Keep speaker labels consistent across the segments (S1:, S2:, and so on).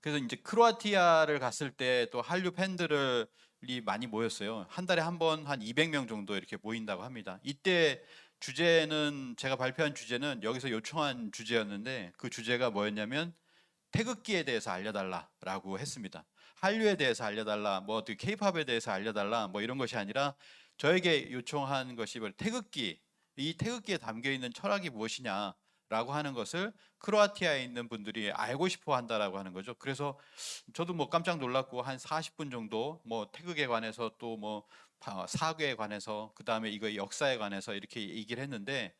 S1: 그래서 이제 크로아티아를 갔을 때 또 한류 팬들이 많이 모였어요. 한 달에 한 번 한 200명 정도 이렇게 모인다고 합니다. 이때 주제는 제가 발표한 주제는 여기서 요청한 주제였는데 그 주제가 뭐였냐면 태극기에 대해서 알려달라라고 했습니다. 한류에 대해서 알려달라, 뭐 케이팝에 대해서 알려달라, 뭐 이런 것이 아니라 저에게 요청한 것이 태극기, 이 태극기에 담겨 있는 철학이 무엇이냐라고 하는 것을 크로아티아에 있는 분들이 알고 싶어 한다라고 하는 거죠. 그래서 저도 뭐 깜짝 놀랐고 한 40분 정도 뭐 태극에 관해서 또 뭐 사괴에 관해서 그 다음에 이거 역사에 관해서 이렇게 얘기를 했는데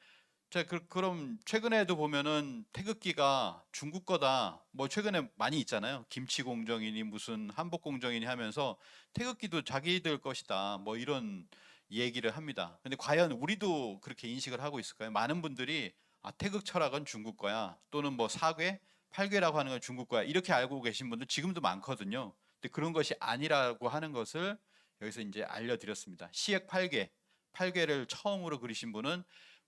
S1: 자, 그럼 최근에도 보면은 태극기가 중국 거다. 뭐 최근에 많이 있잖아요. 김치 공정이니 무슨 한복 공정이니 하면서 태극기도 자기들 것이다. 뭐 이런 얘기를 합니다. 근데 과연 우리도 그렇게 인식을 하고 있을까요? 많은 분들이 태극 철학은 중국 거야. 또는 뭐 사괴, 팔괴라고 하는 건 중국 거야. 이렇게 알고 계신 분들 지금도 많거든요. 근데 그런 것이 아니라고 하는 것을 여기서 이제 알려드렸습니다. 시액 팔괴, 팔괴를 처음으로 그리신 분은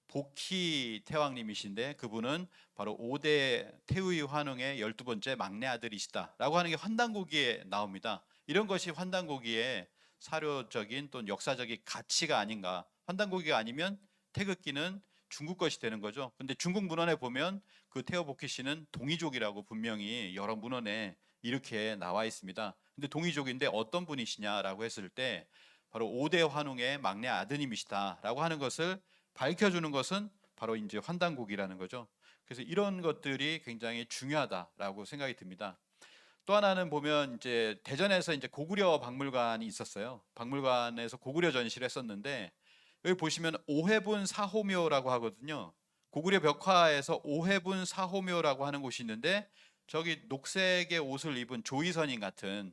S1: 복희 태왕님이신데 그분은 바로 5대 태의 환웅의 12번째 막내 아들이시다라고 하는 게 환단고기에 나옵니다. 이런 것이 환단고기의 사료적인 또는 역사적인 가치가 아닌가. 환단고기가 아니면 태극기는 중국 것이 되는 거죠. 근데 중국 문헌에 보면 그 태어 복희 씨는 동이족이라고 분명히 여러 문헌에 이렇게 나와 있습니다. 근데 동이족인데 어떤 분이시냐라고 했을 때 바로 5대 환웅의 막내 아드님이시다라고 하는 것을 밝혀주는 것은 바로 이제 환단곡이라는 거죠. 그래서 이런 것들이 굉장히 중요하다라고 생각이 듭니다. 또 하나는 보면 이제 대전에서 이제 고구려 박물관이 있었어요. 박물관에서 고구려 전시를 했었는데 여기 보시면 오해분 사호묘라고 하거든요. 고구려 벽화에서 오해분 사호묘라고 하는 곳이 있는데 저기 녹색의 옷을 입은 조이선인 같은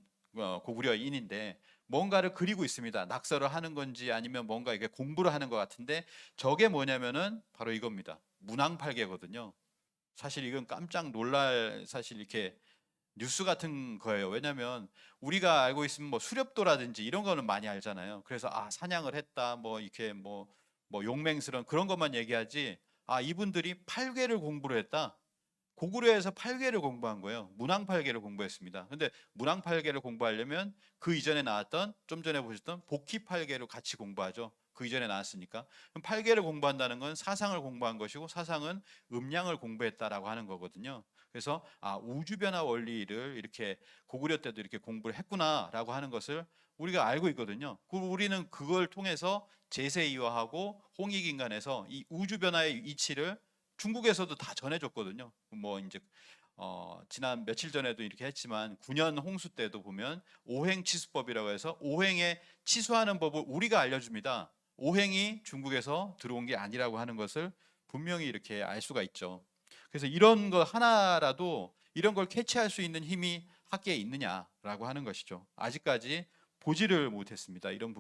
S1: 고구려인인데 뭔가를 그리고 있습니다. 낙서를 하는 건지 아니면 뭔가 이게 공부를 하는 것 같은데 저게 뭐냐면은 바로 이겁니다. 문항팔계거든요. 사실 이건 깜짝 놀랄 사실 이렇게 뉴스 같은 거예요. 왜냐하면 우리가 알고 있으면 뭐 수렵도라든지 이런 거는 많이 알잖아요. 그래서 사냥을 했다 뭐 이렇게 뭐 용맹스러운 그런 것만 얘기하지 이분들이 팔괘를 공부를 했다. 고구려에서 팔괘를 공부한 거예요. 문항팔괘를 공부했습니다. 근데 문항팔괘를 공부하려면 그 이전에 나왔던 좀 전에 보셨던 복희팔괘를 같이 공부하죠. 그 이전에 나왔으니까. 그럼 팔괘를 공부한다는 건 사상을 공부한 것이고 사상은 음양을 공부했다라고 하는 거거든요. 그래서 우주변화 원리를 이렇게 고구려 때도 이렇게 공부를 했구나라고 하는 것을 우리가 알고 있거든요. 우리는 그걸 통해서 제세이화하고 홍익인간에서 이 우주변화의 이치를 중국에서도 다 전해줬거든요. 뭐 이제 지난 며칠 전에도 이렇게 했지만 9년 홍수 때도 보면 오행 치수법이라고 해서 오행에 치수하는 법을 우리가 알려줍니다. 오행이 중국에서 들어온 게 아니라고 하는 것을 분명히 이렇게 알 수가 있죠. 그래서 이런 거 하나라도 이런 걸 캐치할 수 있는 힘이 학계에 있느냐라고 하는 것이죠. 아직까지 보지를 못했습니다. 이런 부분.